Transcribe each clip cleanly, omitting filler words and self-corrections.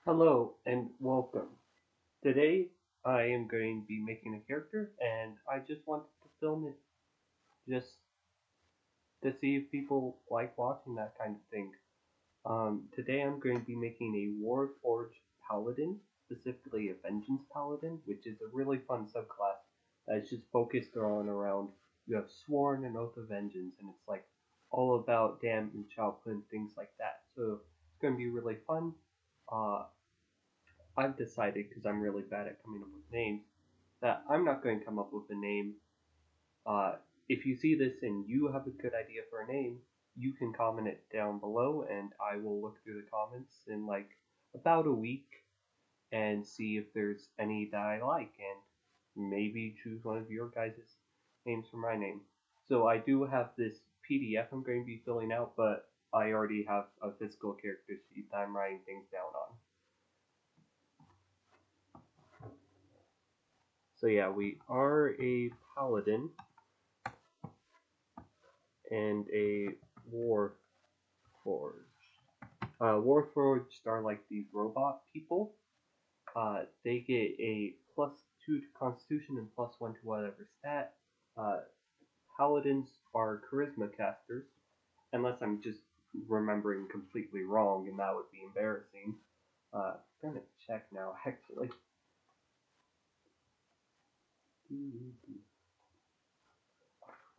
Hello and welcome. Today I am going to be making a character and I just wanted to film it just to see if people like watching that kind of thing. Today I'm going to be making a warforged paladin, specifically a vengeance paladin, which is a really fun subclass that's just focused on around you have sworn an oath of vengeance and it's like all about damage output and things like that. So it's going to be really fun. Uh, I've decided, because I'm really bad at coming up with names, that I'm not going to come up with a name. Uh, if you see this and you have a good idea for a name, you can comment it down below, and I will look through the comments in like about a week and see if there's any that I like, and maybe choose one of your guys' names for my name. So I do have this PDF I'm going to be filling out, but I already have a physical character sheet that I'm writing things down on. So yeah, we are a paladin and a warforged. Warforged are like these robot people. They get a +2 to Constitution and +1 to whatever stat. Uh, Paladins are charisma casters, unless I'm just remembering completely wrong, and that would be embarrassing. I'm gonna check now, actually.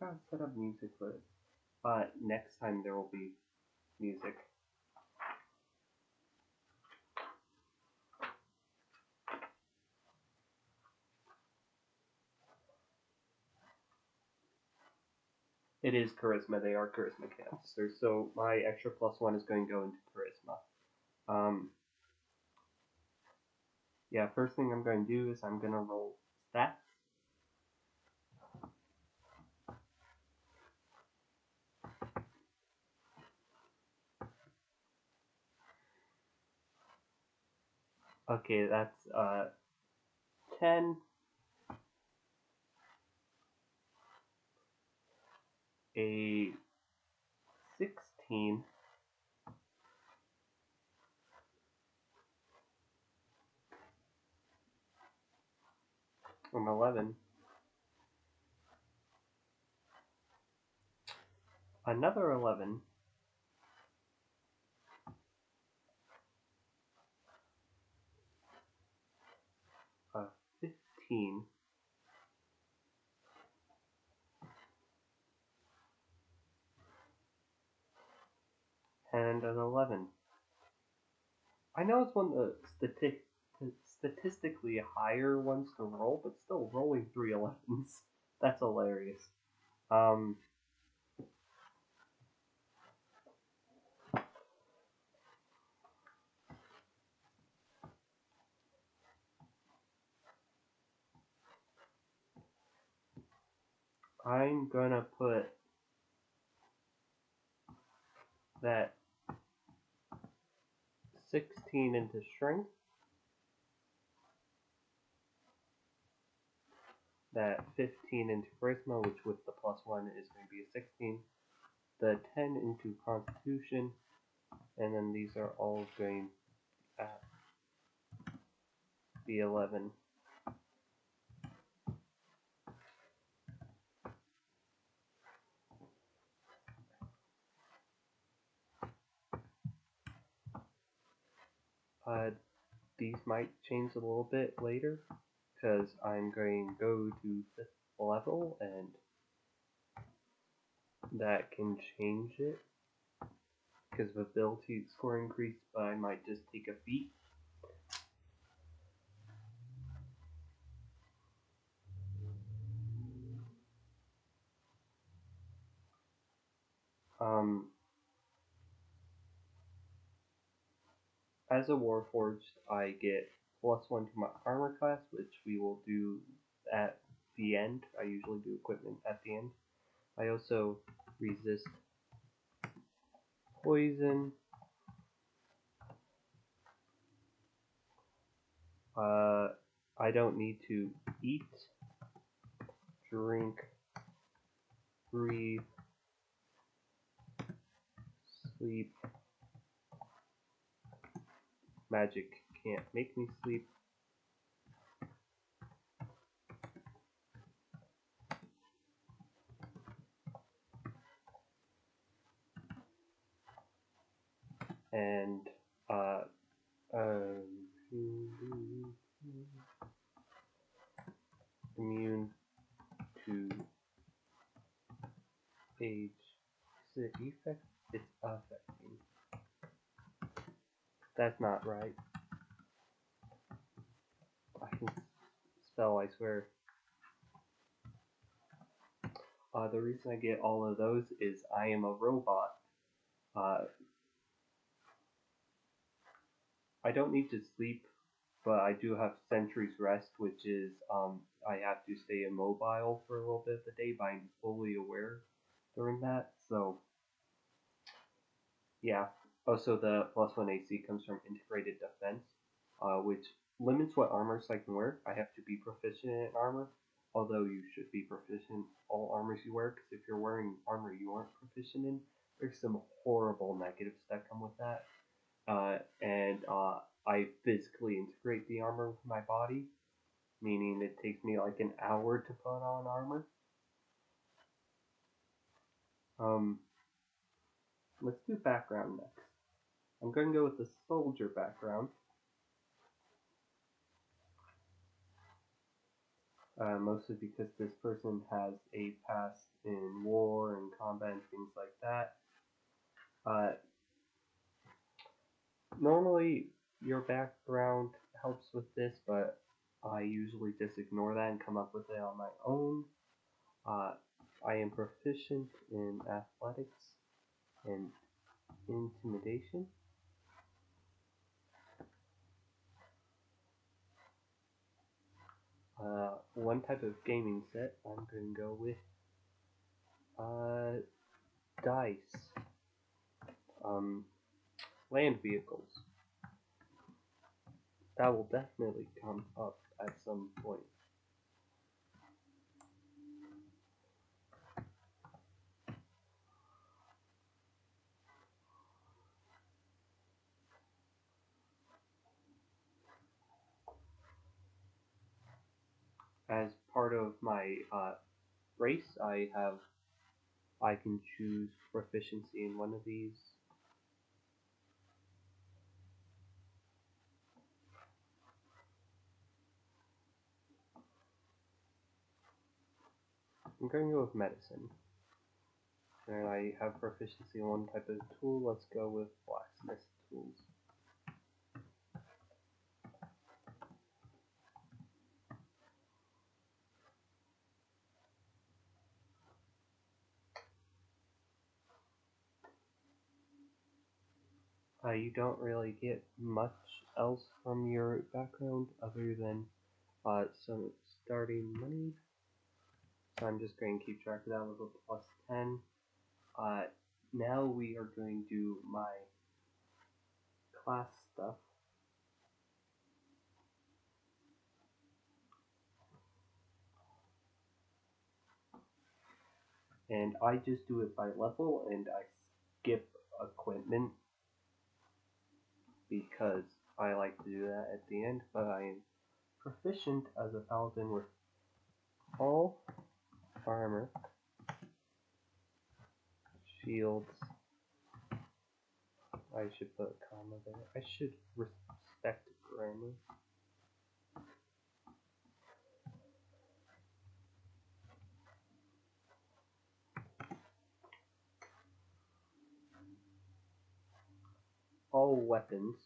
Gotta set up music for it. Next time there will be music. It is charisma. They are charisma casters. So my extra +1 is going to go into charisma. Yeah, first thing I'm going to do is I'm going to roll stats. Okay, that's 10, a 16, an 11, another 11, a 15, and an 11. I know it's one of the statistically higher ones to roll, but still rolling 3 11s. That's hilarious. Um, I'm gonna put that 16 into strength, that 15 into charisma, which with the +1 is going to be a 16, the 10 into constitution, and then these are all going at the 11. Uh, these might change a little bit later, because I'm going to go to 5th level, and that can change it, because of ability score increase, but I might just take a feat. Um, as a warforged, I get +1 to my armor class, which we will do at the end. I usually do equipment at the end. I also resist poison. I don't need to eat, drink, breathe, sleep, magic can't make me sleep. And immune to age. Is it effect? It's affecting. That's not right. I can spell, I swear. The reason I get all of those is I am a robot. I don't need to sleep, but I do have Sentry's Rest, which is I have to stay immobile for a little bit of the day, but I'm fully aware during that. So yeah. Also, the +1 AC comes from Integrated Defense, which limits what armors I can wear. I have to be proficient in armor, although you should be proficient all armors you wear, because if you're wearing armor you aren't proficient in, there's some horrible negatives that come with that. And I physically integrate the armor with my body, meaning it takes me like an hour to put on armor. Let's do background next. I'm going to go with the soldier background. Mostly because this person has a past in war and combat and things like that. Normally, your background helps with this, but I usually just ignore that and come up with it on my own. I am proficient in athletics and intimidation. One type of gaming set I'm going to go with dice. Land vehicles. That will definitely come up at some point. As part of my race, I can choose proficiency in one of these. I'm going to go with medicine. And I have proficiency in one type of tool. Let's go with blacksmith tools. You don't really get much else from your background other than some starting money. So I'm just going to keep track of that with a +10. Now we are going to do my class stuff. And I just do it by level and I skip equipment because I like to do that at the end, but I am proficient as a paladin with all armor, shields. I should put a comma there. I should respect grammar. All weapons.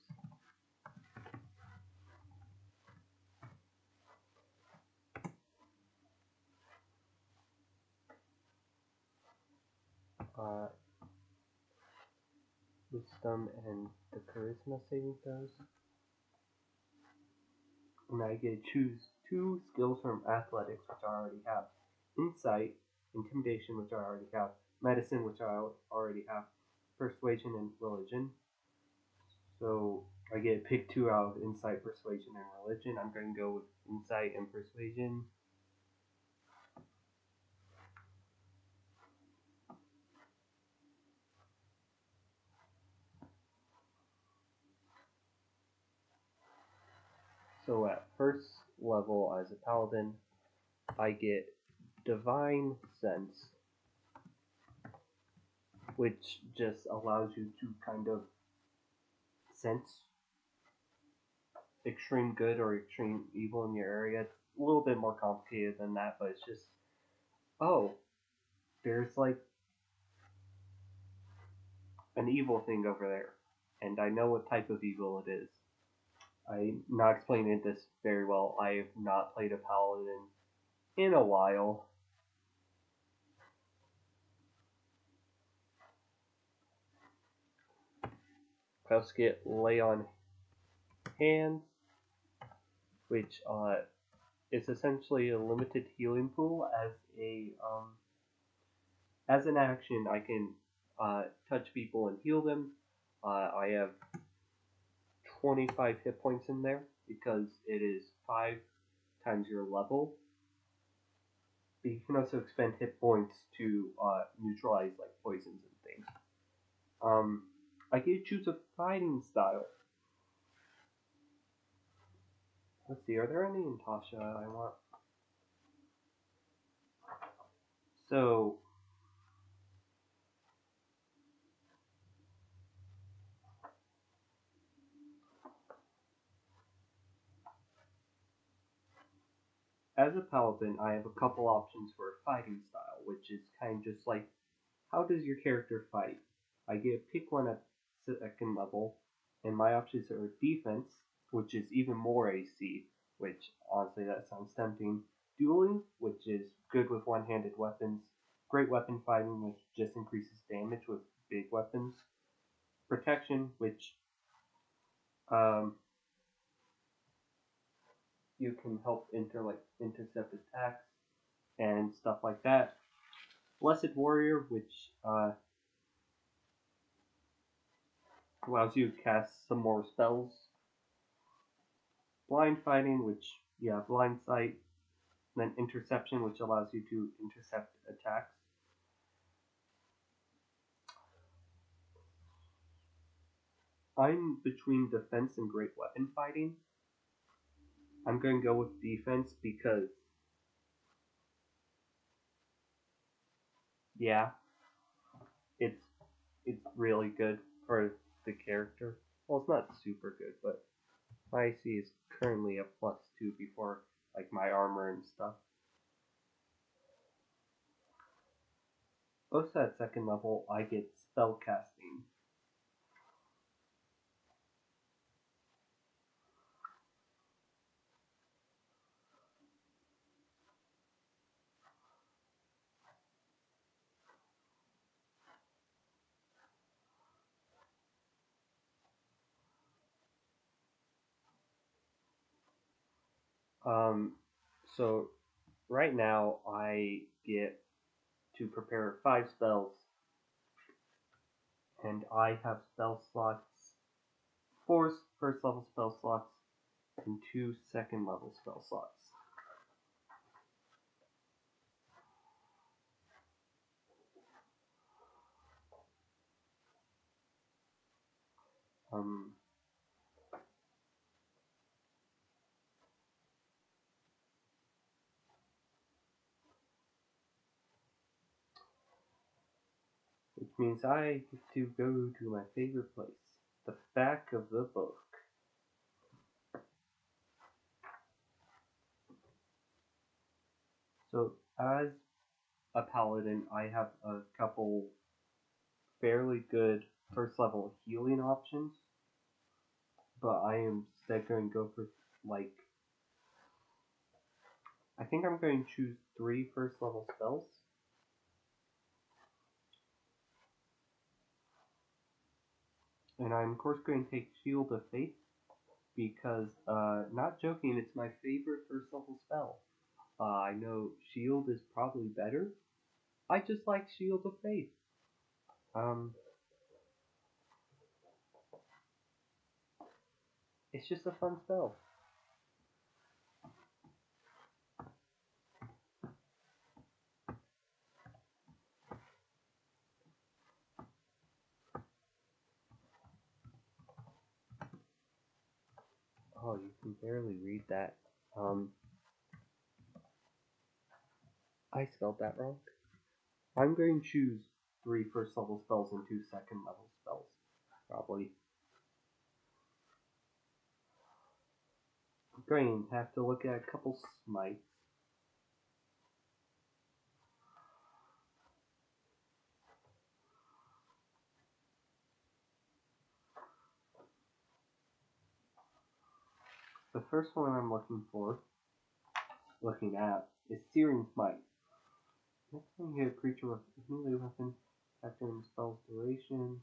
Wisdom and the charisma saving throws. And I get to choose 2 skills from athletics, which I already have. Insight, intimidation, which I already have. Medicine, which I already have. Persuasion and religion. So I get to pick 2 out of insight, persuasion, and religion. I'm going to go with insight and persuasion. So at first level as a paladin, I get divine sense, which just allows you to kind of sense extreme good or extreme evil in your area. It's a little bit more complicated than that, but it's just, oh, there's like an evil thing over there, and I know what type of evil it is. I'm not explaining this very well. I have not played a paladin in a while. I also get lay on hands, which is essentially a limited healing pool. As an action, I can touch people and heal them. I have 25 hit points in there because it is 5 times your level. But you can also expend hit points to neutralize like poisons and things. I get to choose a fighting style. Let's see, are there any in Tasha I want? So, as a paladin, I have a couple options for a fighting style, which is kind of just like, how does your character fight? I get pick one at second level, and my options are defense, which is even more AC, which honestly that sounds tempting. Dueling, which is good with one-handed weapons. Great weapon fighting, which just increases damage with big weapons. Protection, which um, you can help intercept attacks and stuff like that. Blessed Warrior, which allows you to cast some more spells. Blind Fighting, which, yeah, blind sight. And then Interception, which allows you to intercept attacks. I'm between defense and great weapon fighting. I'm going to go with defense because, yeah, it's it's really good for the character. Well, it's not super good, but my AC is currently a +2 before like my armor and stuff. Also at second level, I get spell casting. Um, so right now I get to prepare 5 spells, and I have spell slots, 4 first level spell slots, and 2 second level spell slots. Um, which means I get to go to my favorite place, the back of the book. So as a paladin, I have a couple fairly good first level healing options, but I am instead going to go for like, I think I'm going to choose 3 first level spells. And I'm of course going to take Shield of Faith because, not joking, it's my favorite first level spell. I know Shield is probably better. I just like Shield of Faith. It's just a fun spell. Oh, you can barely read that. I spelled that wrong. I'm going to choose 3 first level spells and 2 second level spells. Probably. I'm going to have to look at a couple smites. The first one I'm looking at, is Searing Smite. Next time you hit a creature with a melee weapon, factor in the spell's duration,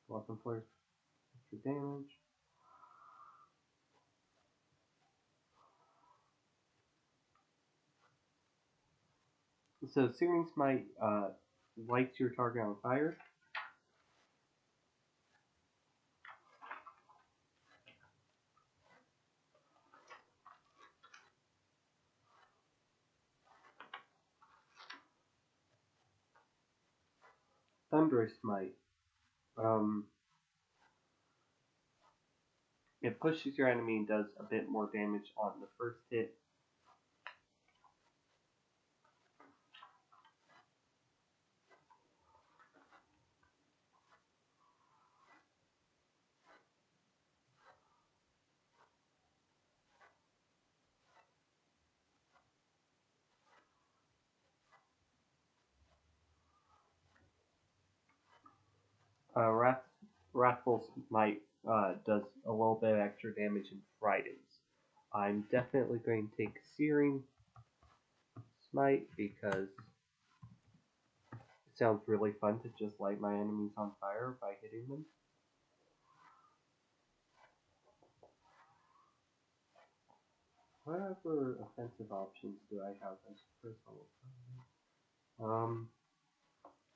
weapon flares extra damage. So Searing Smite lights your target on fire. Thunderous Smite. It pushes your enemy and does a bit more damage on the first hit. Wrathful Smite does a little bit of extra damage and frightens. I'm definitely going to take Searing Smite because it sounds really fun to just light my enemies on fire by hitting them. Whatever offensive options do I have as first level?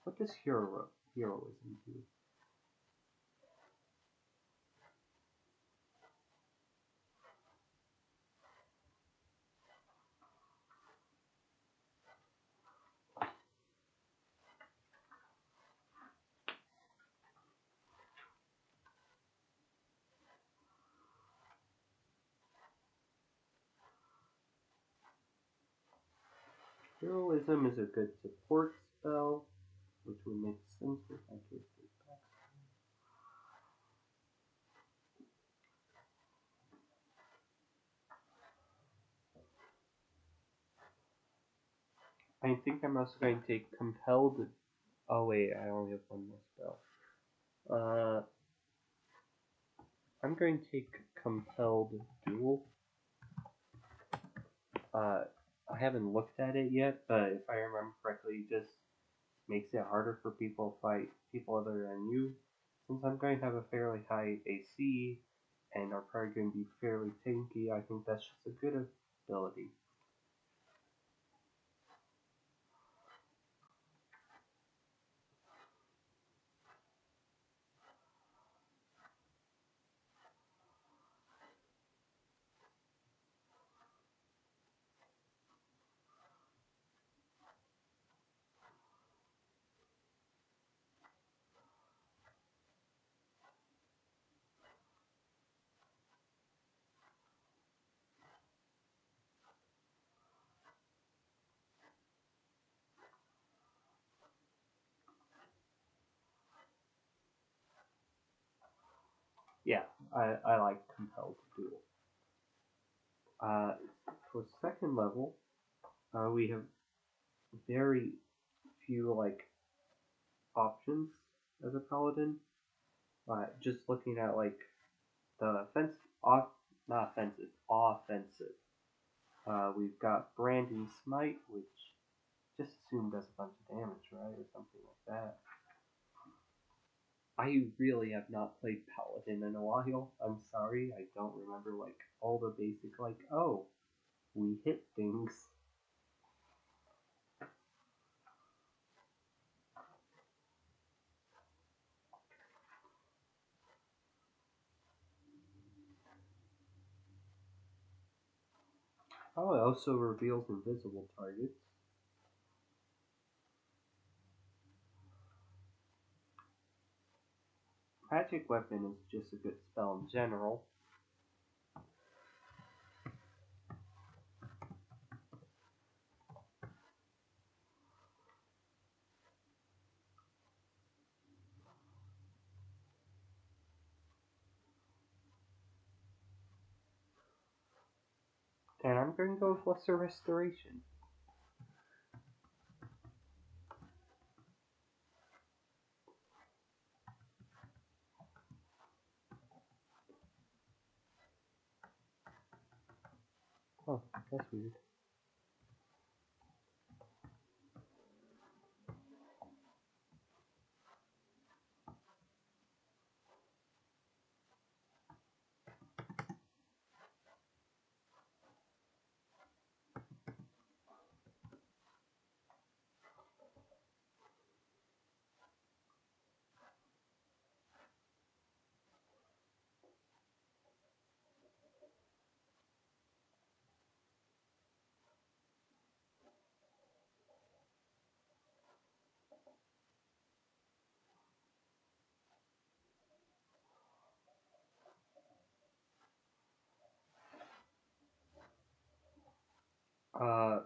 What does heroism do? Heroism is a good support spell, which would make sense if I could get back. I think I'm also going to take Compelled. Oh wait, I only have one more spell. I'm going to take Compelled Duel. I haven't looked at it yet, but if I remember correctly, it just makes it harder for people to fight people other than you. Since I'm going to have a fairly high AC and are probably going to be fairly tanky, I think that's just a good ability. Yeah, I like Compelled Duel. For second level, we have very few options as a paladin. Just looking at the not offensive, offensive. We've got Branding Smite, which just assume does a bunch of damage, right, or something like that. I really have not played Paladin in a while. I'm sorry, I don't remember all the basic oh, we hit things. Oh, it also reveals invisible targets. Magic Weapon is just a good spell in general. And I'm going to go with Lesser Restoration. Oh, that's weird. Uh,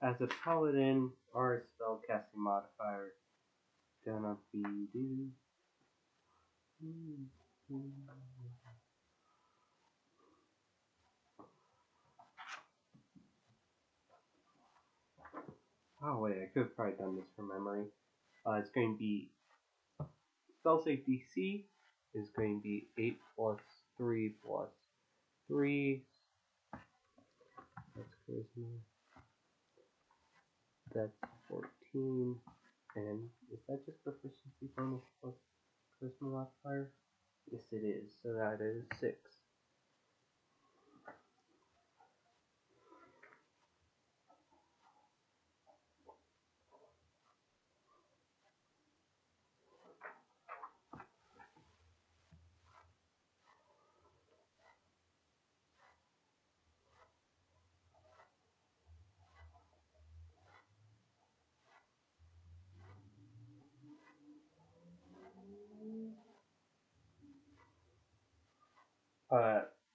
as a paladin, our spellcasting modifier gonna be do. Oh wait, I could have probably done this from memory. It's going to be spell save DC is going to be 8 plus 3 plus 3. That's charisma. That's 14. And is that just proficiency bonus plus charisma modifier? Yes, it is. So that is 6.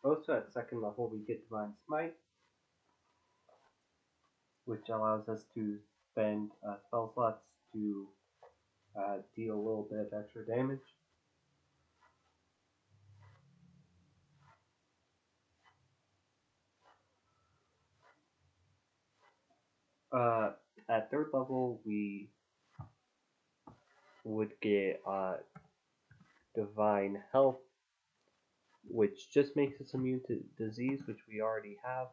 Also at second level, we get Divine Smite, which allows us to spend spell slots to deal a little bit of extra damage. At third level, we would get Divine Health, which just makes us immune to disease, which we already have.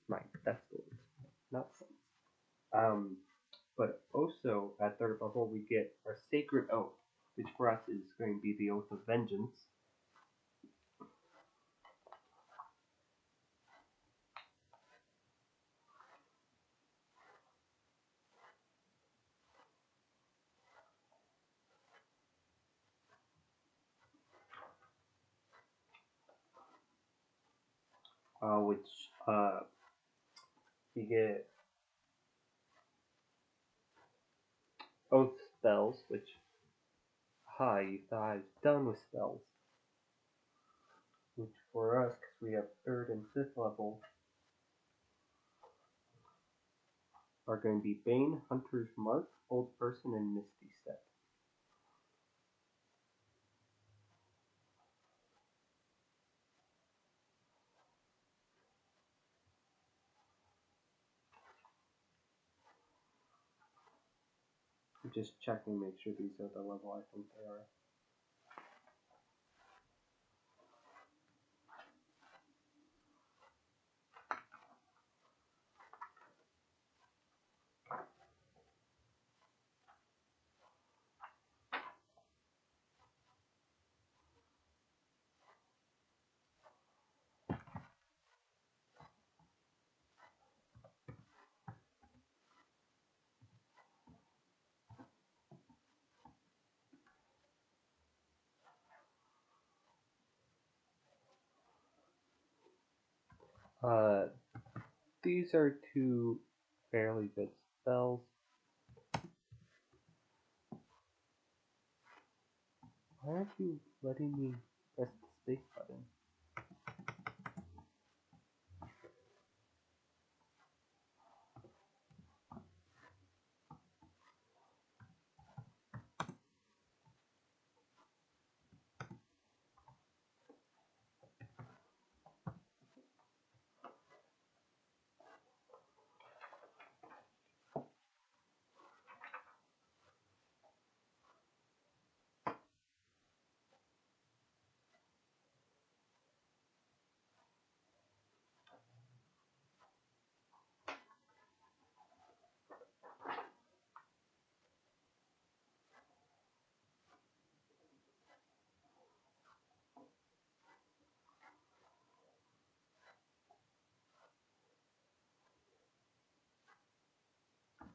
Smite, that's the word. Not sense. But also at third level, we get our Sacred Oath, which for us is going to be the Oath of Vengeance. Which you get Oath spells, which, you thought I was done with spells. Which for us, because we have third and fifth level, are going to be Bane, Hunter's Mark, Old Person, and Misty Step. I'm just checking, make sure these are the level I think they are. Uh, these are two fairly good spells. Why aren't you letting me press the space button?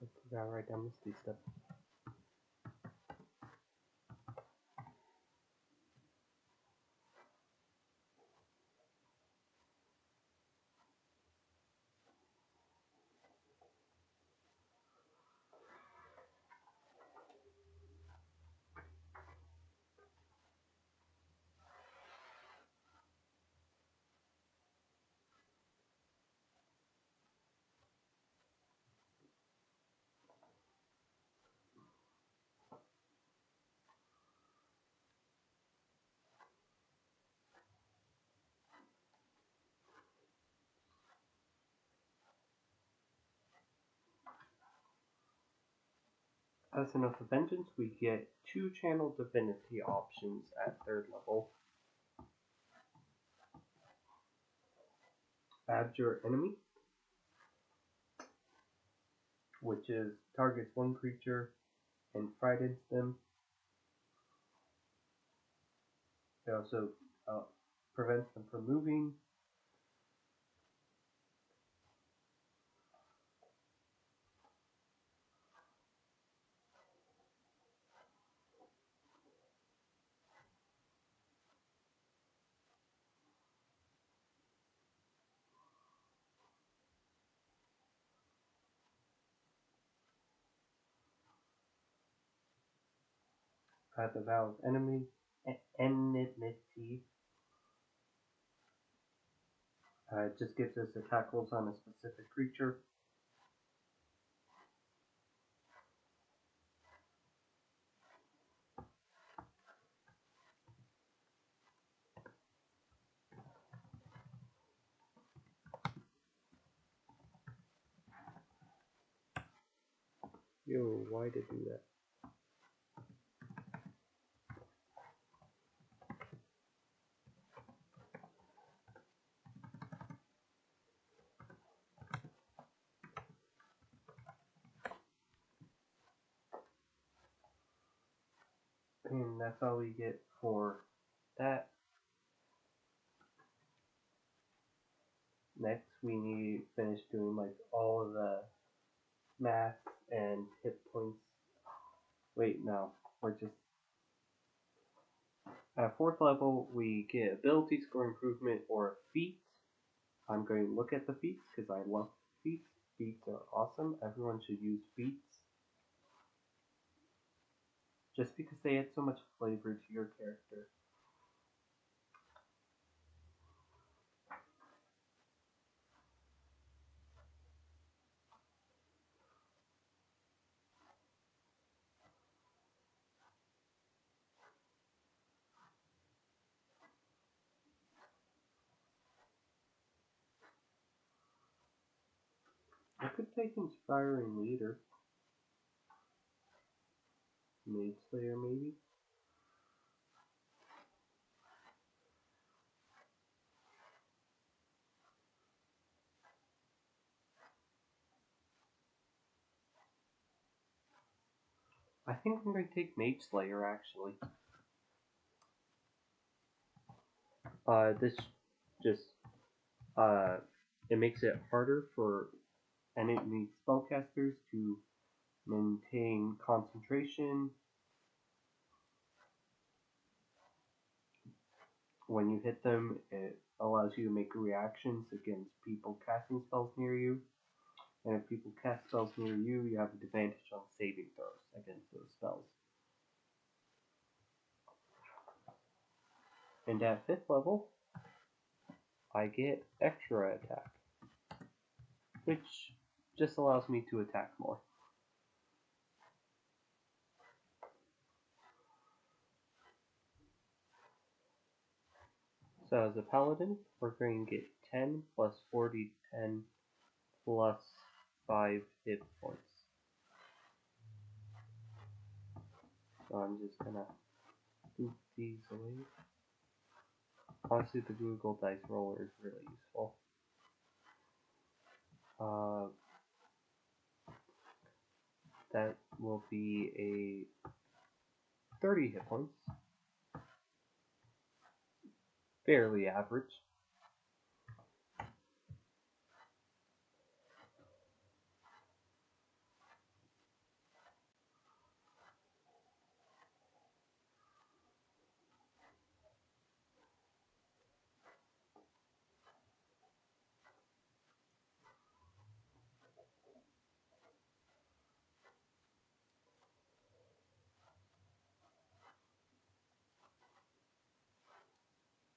I forgot to write down this step. As an Oath of Vengeance, we get 2 channel divinity options at 3rd level. Abjure Enemy, which is targets one creature and frightens them. It also prevents them from moving. The vow of enmity it just gives us attack rolls on a specific creature. Yo, why did I do that? And that's all we get for that. Next, we need to finish doing like all of the math and hit points. Wait, no, we're just at 4th level. We get ability score improvement or feat. I'm going to look at the feats because I love feats. Feats are awesome. Everyone should use feats just because they add so much flavor to your character. I could take Inspiring Leader. Mage Slayer, maybe? I think I'm going to take Mage Slayer, actually. This just, it makes it harder for enemy spellcasters to maintain concentration. When you hit them, it allows you to make reactions against people casting spells near you. And if people cast spells near you, you have an advantage on saving throws against those spells. And at 5th level, I get extra attack, which just allows me to attack more. So as a paladin, we're going to get 10 plus 40, 10 plus 5 hit points. So I'm just gonna boot these away. Honestly, the Google Dice Roller is really useful. That will be a 30 hit points. Fairly average.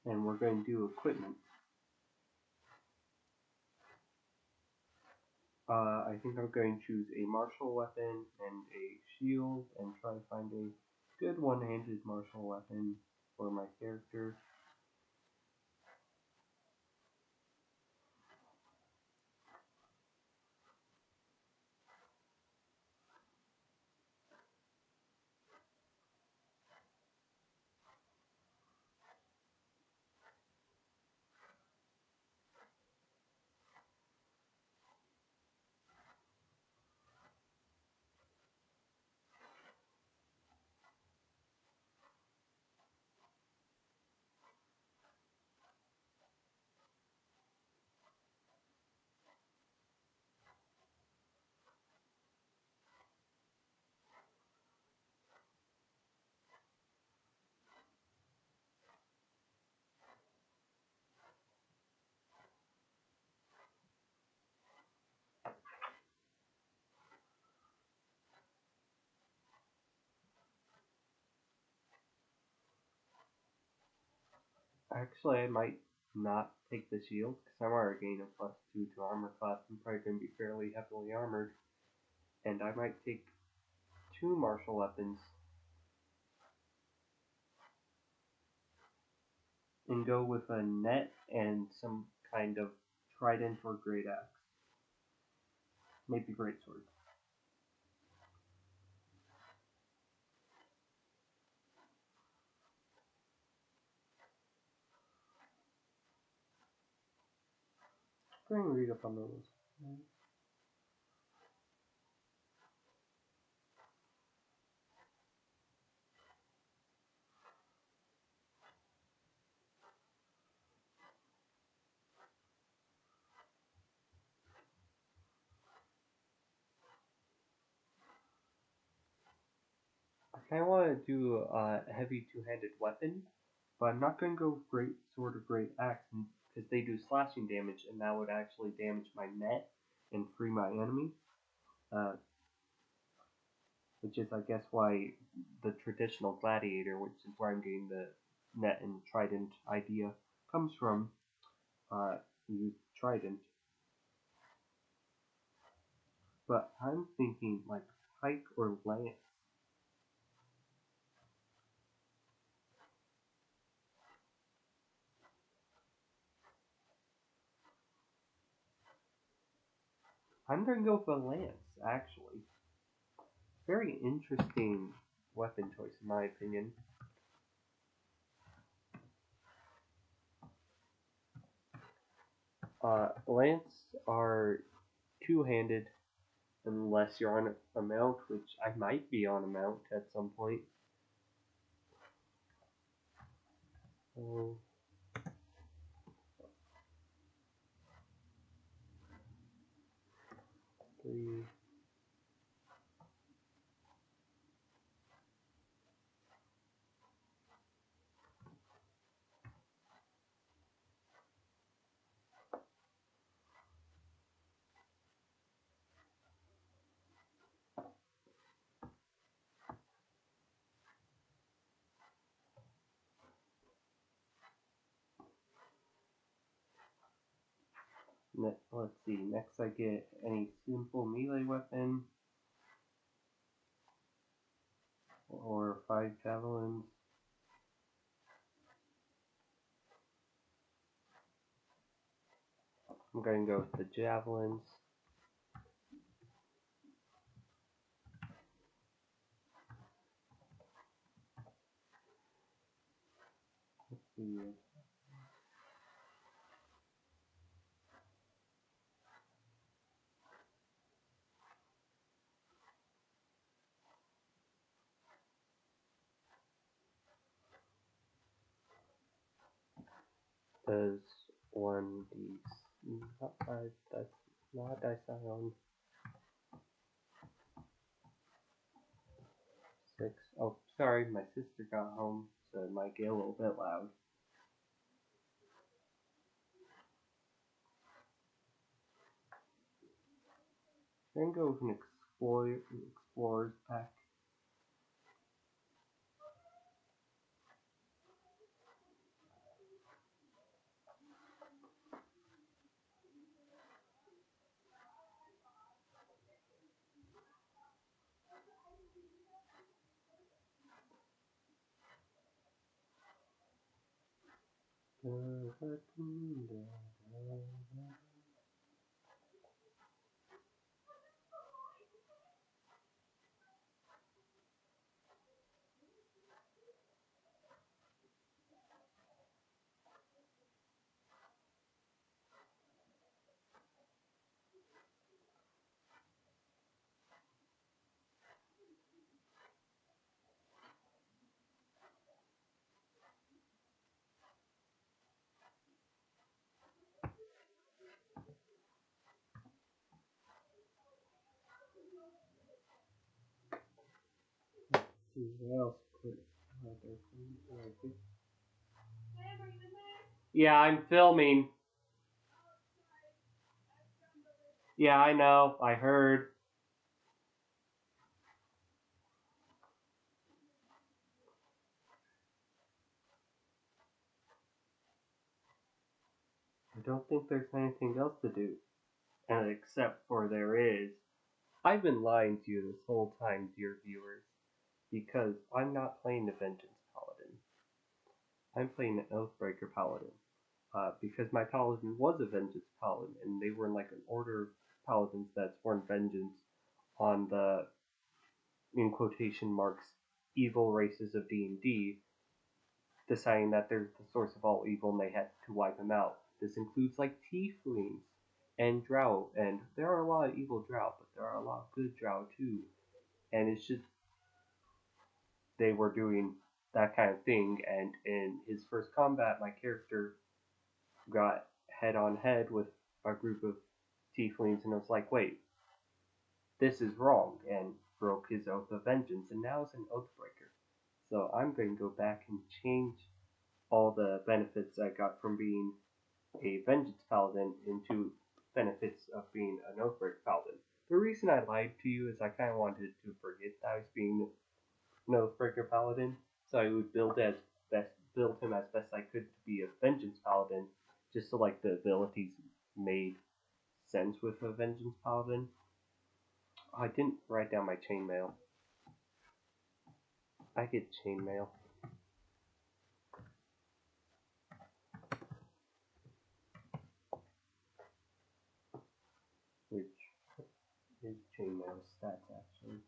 and we're going to do equipment. I think I'm going to choose a martial weapon and a shield and try to find a good one-handed martial weapon for my character. Actually, I might not take the shield because I'm already getting a +2 to armor class. I'm probably going to be fairly heavily armored, and I might take two martial weapons and go with a net and some kind of trident or great axe. Maybe great sword. I'm going to read up on those. I kind of want to do a heavy two-handed weapon, but I'm not going to go great sword or great axe because they do slashing damage, and that would actually damage my net and free my enemy. Uh, which is, I guess, why the traditional gladiator, which is where I'm getting the net and trident idea, comes from. Use trident, but I'm thinking like pike or lance. I'm gonna go for lance, actually. Very interesting weapon choice, in my opinion. Lance are two-handed unless you're on a mount, which I might be on a mount at some point. Oh, 3. Let's see. Next, I get any simple melee weapon or 5 javelins. I'm going to go with the javelins. Let's see. Does 1d not 5? That's not dice on 6. Oh, sorry, my sister got home, so it might get a little bit loud. I'm gonna go with an explorer's pack. What else could Yeah, I'm filming. Yeah, I know. I heard. I don't think there's anything else to do. And except for there is. I've been lying to you this whole time, dear viewers, because I'm not playing the Vengeance Paladin. I'm playing an Oathbreaker Paladin. Because my Paladin was a Vengeance Paladin, and they were in like an order of Paladins that sworn vengeance on the, in quotation marks, evil races of D&D, deciding that they're the source of all evil and they had to wipe them out. This includes like tieflings and drow, and there are a lot of evil drow, but there are a lot of good drow too. And it's just they were doing that kind of thing, and in his first combat, my character got head on head with a group of tieflings, and I was like, wait, this is wrong, and broke his oath of vengeance, and now is an oathbreaker. So I'm going to go back and change all the benefits I got from being a vengeance paladin into benefits of being an oathbreaker paladin. The reason I lied to you is I kind of wanted to forget that I was being an oathbreaker paladin, so I would build him as best I could to be a vengeance paladin, just so like the abilities made sense with a vengeance paladin. I didn't write down my chainmail. I get chainmail. Which is chainmail stats actually.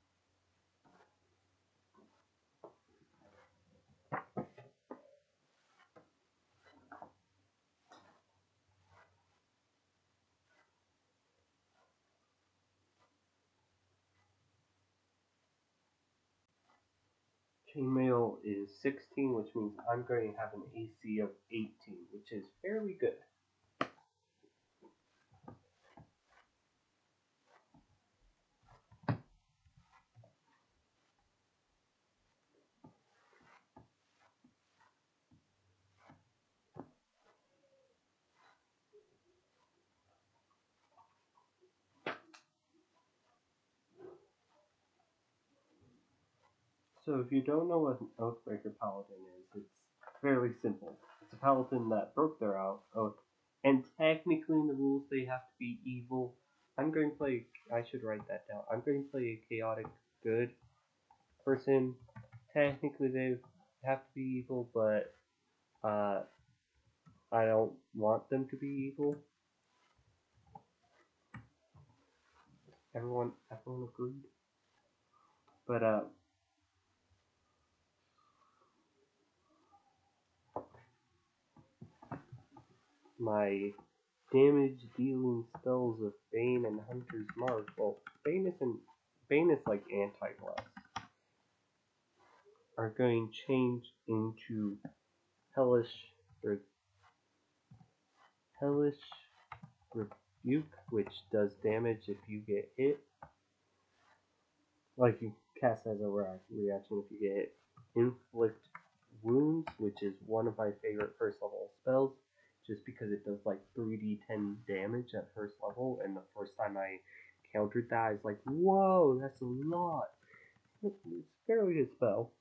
Chainmail is 16, which means I'm going to have an AC of 18, which is fairly good. So if you don't know what an Oathbreaker Paladin is, it's fairly simple. It's a paladin that broke their oath, and technically in the rules they have to be evil. I'm going to play, I should write that down, I'm going to play a chaotic good person. Technically they have to be evil, but I don't want them to be evil. Everyone agreed? But my damage dealing spells of Bane and Hunter's Mark. Well, Bane is like anti-bless. Are going to change into Hellish Rebuke, which does damage if you get hit. Like you cast as a reaction if you get hit. Inflict Wounds, which is one of my favorite first level spells, just because it does like 3d10 damage at first level, and the first time I encountered that, I was like, whoa, that's a lot. It's fairly good spell.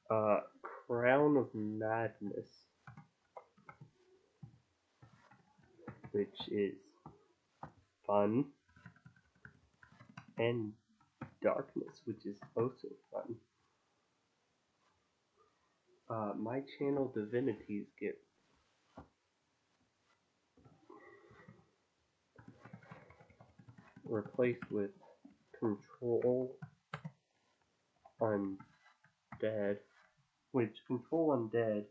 Crown of Madness, which is fun, and Darkness, which is also fun. My channel divinities get replaced with control undead, which control undead,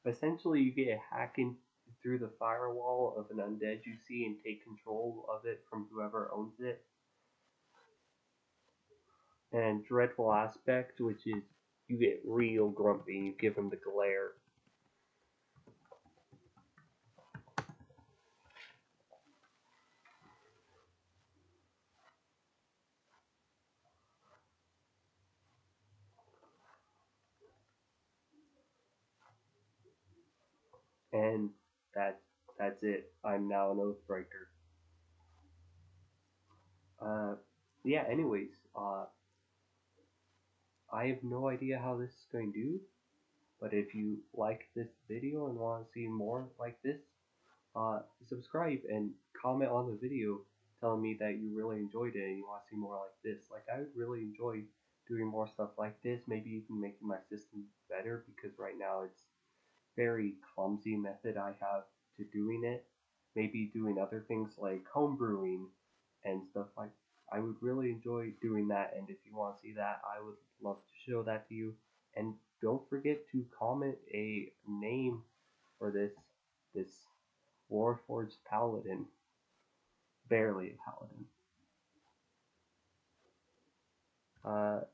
essentially you get hacking through the firewall of an undead you see and take control of it from whoever owns it. And dreadful aspect, which is you get real grumpy and you give them the glare. And that's it. I'm now an Oathbreaker. Uh, yeah. Anyways, I have no idea how this is going to do, but if you like this video and want to see more like this, subscribe and comment on the video telling me that you really enjoyed it and you want to see more like this. Like, I would really enjoy doing more stuff like this, maybe even making my system better, because right now it's very clumsy method I have to doing it. Maybe doing other things like homebrewing and stuff like. I would really enjoy doing that, and if you want to see that, I would love to show that to you. And don't forget to comment a name for this warforged paladin, barely a paladin.